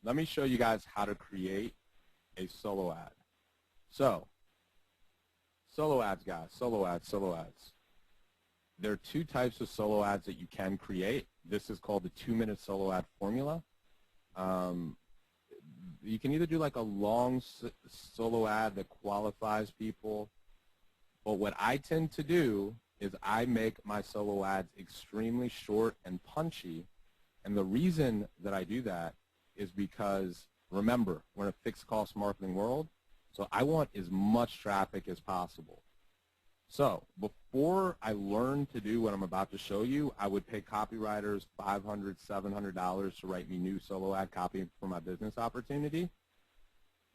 let me show you guys how to create a solo ad. So, solo ads, guys, solo ads. There are two types of solo ads that you can create. This is called the 2-minute solo ad formula. You can either do like a long solo ad that qualifies people, but what I tend to do is I make my solo ads extremely short and punchy, and the reason that I do that is because, remember, we're in a fixed cost marketing world, so I want as much traffic as possible. So before I learned to do what I'm about to show you, I would pay copywriters $500, $700 to write me new solo ad copy for my business opportunity.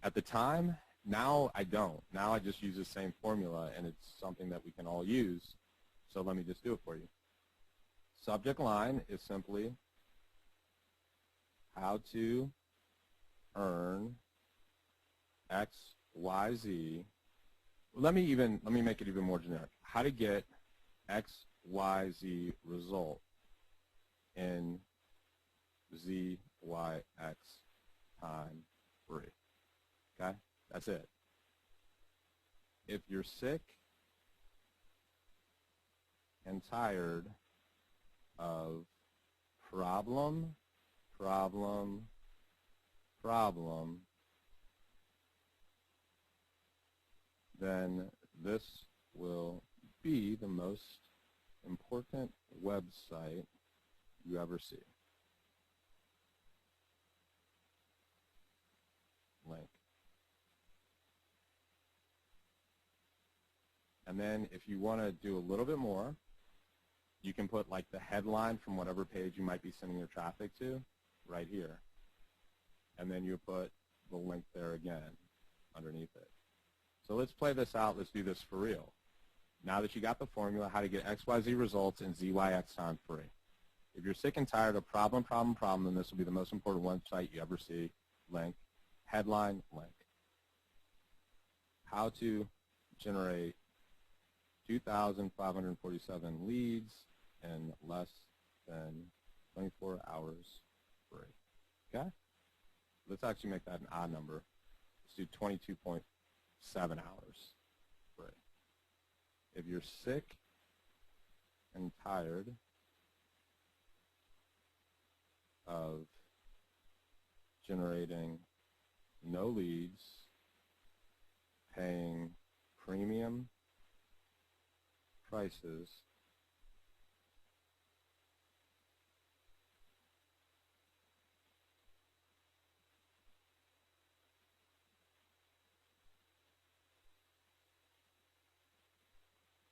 At the time, now I don't. Now I just use the same formula, and it's something that we can all use. So let me just do it for you. Subject line is simply how to earn X, Y, Z. Let me make it even more generic. How to get X, Y, Z result in Z, Y, X time free. Okay? That's it. If you're sick and tired of problem, then this will be the most important website you ever see. Link. And then if you want to do a little bit more, you can put like the headline from whatever page you might be sending your traffic to right here. And then you put the link there again underneath it. So let's play this out. Let's do this for real. Now that you got the formula, how to get XYZ results in ZYX time free. If you're sick and tired of problem, then this will be the most important website you ever see. Link. Headline, link. How to generate 2,547 leads in less than 24 hours free. Okay? Let's actually make that an odd number. Let's do 22.7 hours free. If you're sick and tired of generating no leads, paying premium prices,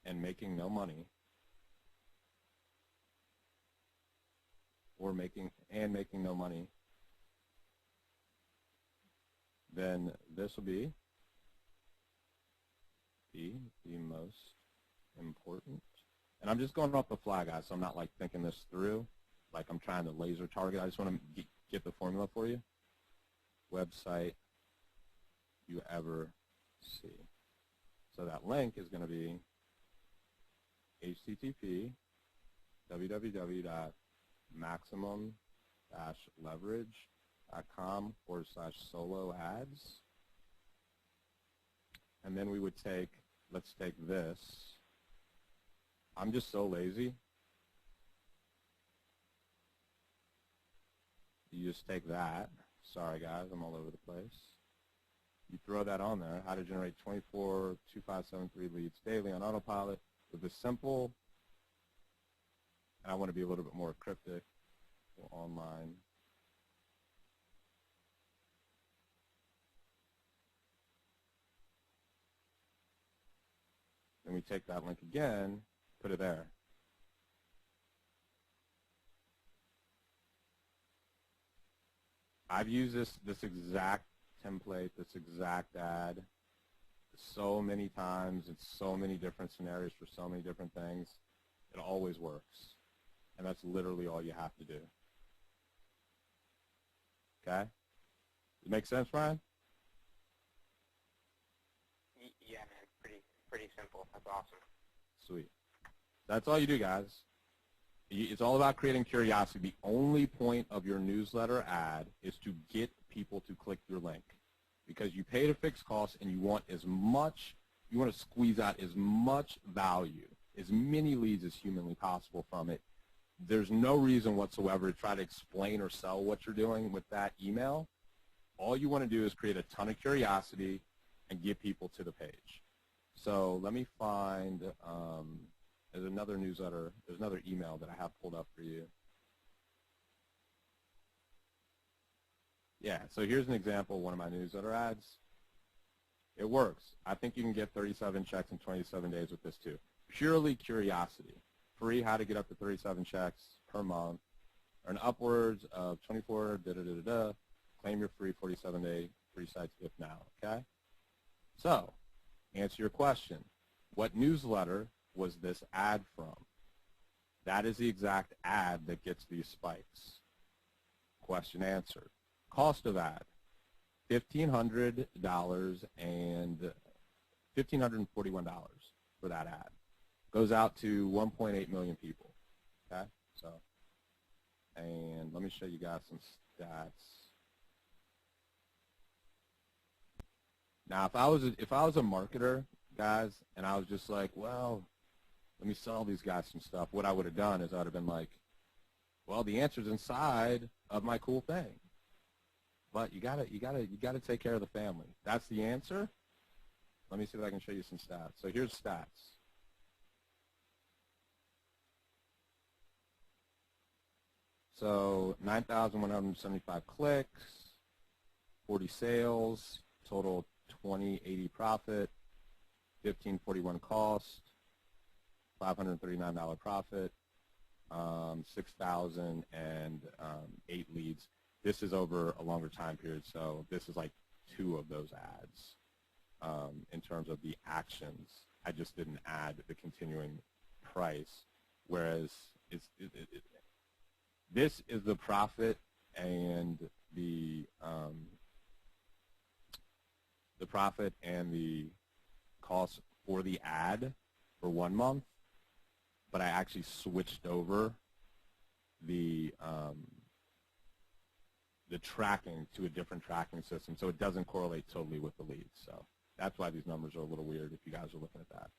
and making no money, or making no money, then this will be the most important. And I'm just going off the fly, guys, so I'm not like thinking this through, like I'm trying to laser target. I just want to get the formula for you. Website you ever see. So that link is going to be http www.maximum-leverage.com/solo ads. And then we would take, let's take this. I'm just so lazy. You just take that. Sorry guys, I'm all over the place. You throw that on there, how to generate 24,2,573 leads daily on autopilot with a simple, and I want to be a little bit more cryptic, online. Then we take that link again, put it there. I've used this exact template, this exact ad so many times in so many different scenarios for so many different things. It always works. And that's literally all you have to do. Okay? Does it make sense, Ryan? Yeah, man. Pretty simple. That's awesome. Sweet. That's all you do, guys. It's all about creating curiosity. The only point of your newsletter ad is to get people to click your link because you paid a fixed cost and you want to squeeze out as much value, as many leads as humanly possible from it. There's no reason whatsoever to try to explain or sell what you're doing with that email. All you want to do is create a ton of curiosity and get people to the page. So let me find, there's another newsletter, there's another email that I have pulled up for you. Yeah, so here's an example of one of my newsletter ads. It works. I think you can get 37 checks in 27 days with this too. Purely curiosity. Free how to get up to 37 checks per month. Earn upwards of 24, da-da-da-da-da. Claim your free 47-day free site gift now, okay? So, answer your question. What newsletter was this ad from? That is the exact ad that gets these spikes. Question answered. Cost of ad, $1,500 and $1,541 for that ad. Goes out to 1.8 million people, okay? So, and let me show you guys some stats. Now, if I was a marketer, guys, and I was just like, well, let me sell these guys some stuff, what I would have done is I would have been like, well, the answer's inside of my cool thing. But you gotta take care of the family. That's the answer. Let me see if I can show you some stats. So here's stats. So 9,175 clicks, 40 sales, total 2080 profit, 1541 cost, $539 profit, 6,008 leads. This is over a longer time period, so this is like 2 of those ads in terms of the actions. I just didn't add the continuing price, whereas this is the profit and the cost for the ad for 1 month, but I actually switched over the tracking to a different tracking system, so it doesn't correlate totally with the leads. So that's why these numbers are a little weird if you guys are looking at that.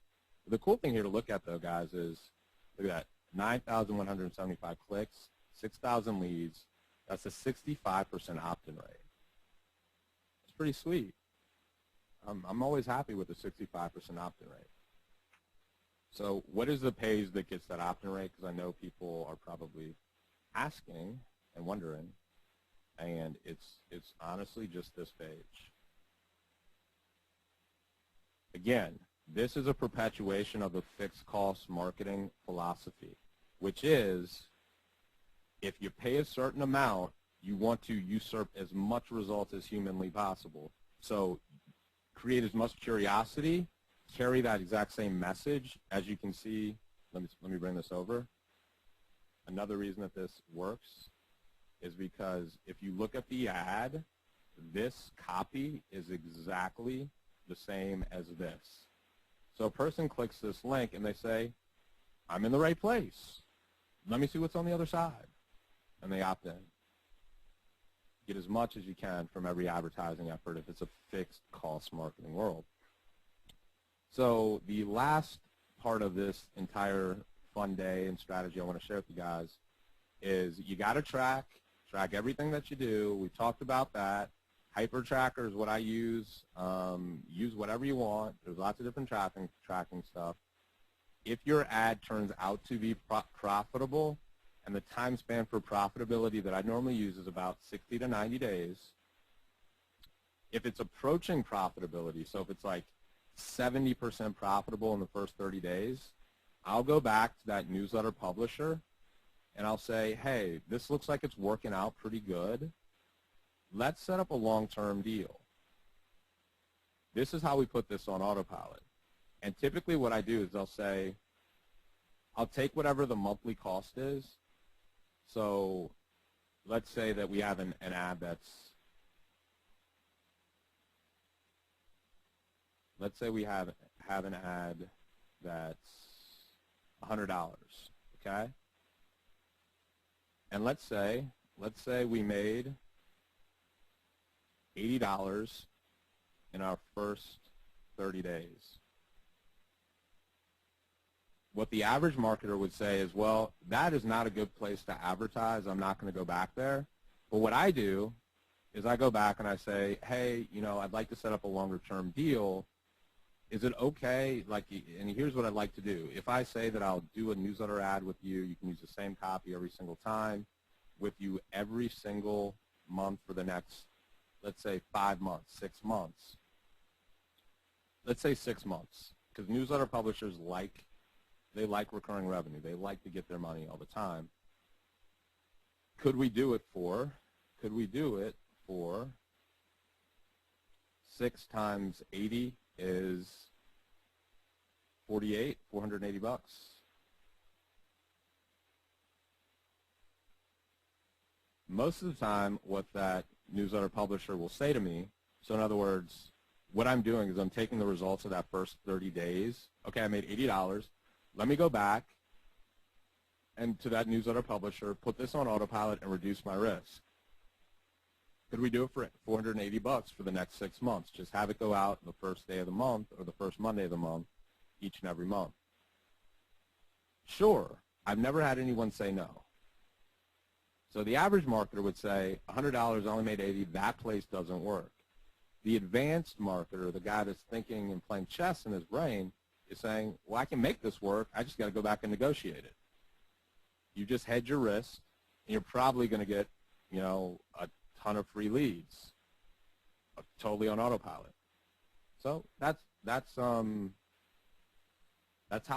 But the cool thing here to look at, though, guys, is look at that, 9,175 clicks, 6,000 leads. That's a 65% opt-in rate. It's pretty sweet. I'm always happy with the 65% opt-in rate. So what is the page that gets that opt-in rate? Because I know people are probably asking and wondering. And it's honestly just this page. Again, this is a perpetuation of the fixed cost marketing philosophy, which is if you pay a certain amount, you want to usurp as much results as humanly possible. So create as much curiosity, carry that exact same message. As you can see, let me bring this over. Another reason that this works is because if you look at the ad, this copy is exactly the same as this. So a person clicks this link and they say, I'm in the right place. Let me see what's on the other side. And they opt in. Get as much as you can from every advertising effort if it's a fixed cost marketing world. So the last part of this entire fun day and strategy I want to share with you guys is you got to track everything that you do. We talked about that. Hyper Tracker is what I use. Use whatever you want. There's lots of different tracking stuff. If your ad turns out to be profitable, and the time span for profitability that I normally use is about 60 to 90 days, if it's approaching profitability, so if it's like 70% profitable in the first 30 days, I'll go back to that newsletter publisher and I'll say, hey, this looks like it's working out pretty good. Let's set up a long-term deal. This is how we put this on autopilot. And typically what I do is I'll say, I'll take whatever the monthly cost is. So let's say that we have an ad that's, let's say we have an ad that's $100, okay? And let's say we made $80 in our first 30 days. What the average marketer would say is, well, that is not a good place to advertise. I'm not going to go back there. But what I do is I go back and I say, hey, you know, I'd like to set up a longer-term deal. Is it okay? Like, and here's what I'd like to do. If I say that I'll do a newsletter ad with you, you can use the same copy every single time with you every single month for the next, let's say, 5 months, 6 months. Let's say 6 months, because newsletter publishers they like recurring revenue. They like to get their money all the time. Could we do it for 6 times 80 is 48, $480. Most of the time, what that newsletter publisher will say to me, so in other words, what I'm doing is I'm taking the results of that first 30 days. Okay, I made $80. Let me go back and to that newsletter publisher, put this on autopilot and reduce my risk. Could we do it for $480 for the next 6 months? Just have it go out the first day of the month or the first Monday of the month, each and every month. Sure, I've never had anyone say no. So the average marketer would say, $100, only made $80, that place doesn't work. The advanced marketer, the guy that's thinking and playing chess in his brain, is saying, well, I can make this work, I just got to go back and negotiate it. You just hedge your risk, and you're probably going to get, you know, a ton of free leads, totally on autopilot. So that's how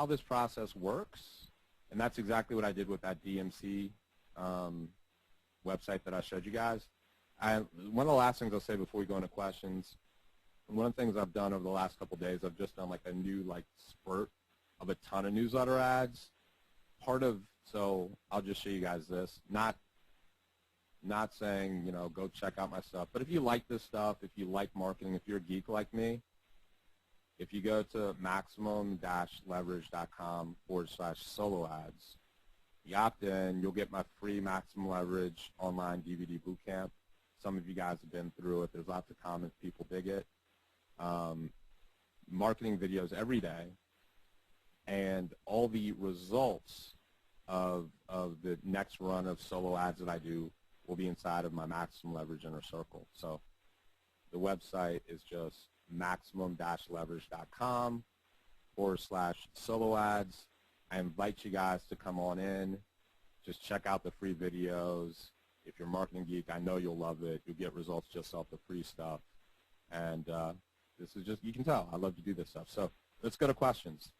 this process works, and that's exactly what I did with that DMC website that I showed you guys. One of the last things I'll say before we go into questions, one of the things I've done over the last couple of days, I've just done like a new spurt of a ton of newsletter ads. So I'll just show you guys this. Not saying, you know, go check out my stuff, but if you like this stuff, if you like marketing, if you're a geek like me, if you go to maximum-leverage.com/solo ads, you opt in, you'll get my free Maximum Leverage online DVD bootcamp. Some of you guys have been through it. There's lots of comments. People dig it. Marketing videos every day, and all the results of the next run of solo ads that I do will be inside of my Maximum Leverage Inner Circle. So the website is just maximum-leverage.com/solo ads. I invite you guys to come on in. Just check out the free videos. If you're a marketing geek, I know you'll love it. You'll get results just off the free stuff. And this is just, you can tell, I love to do this stuff. So let's go to questions.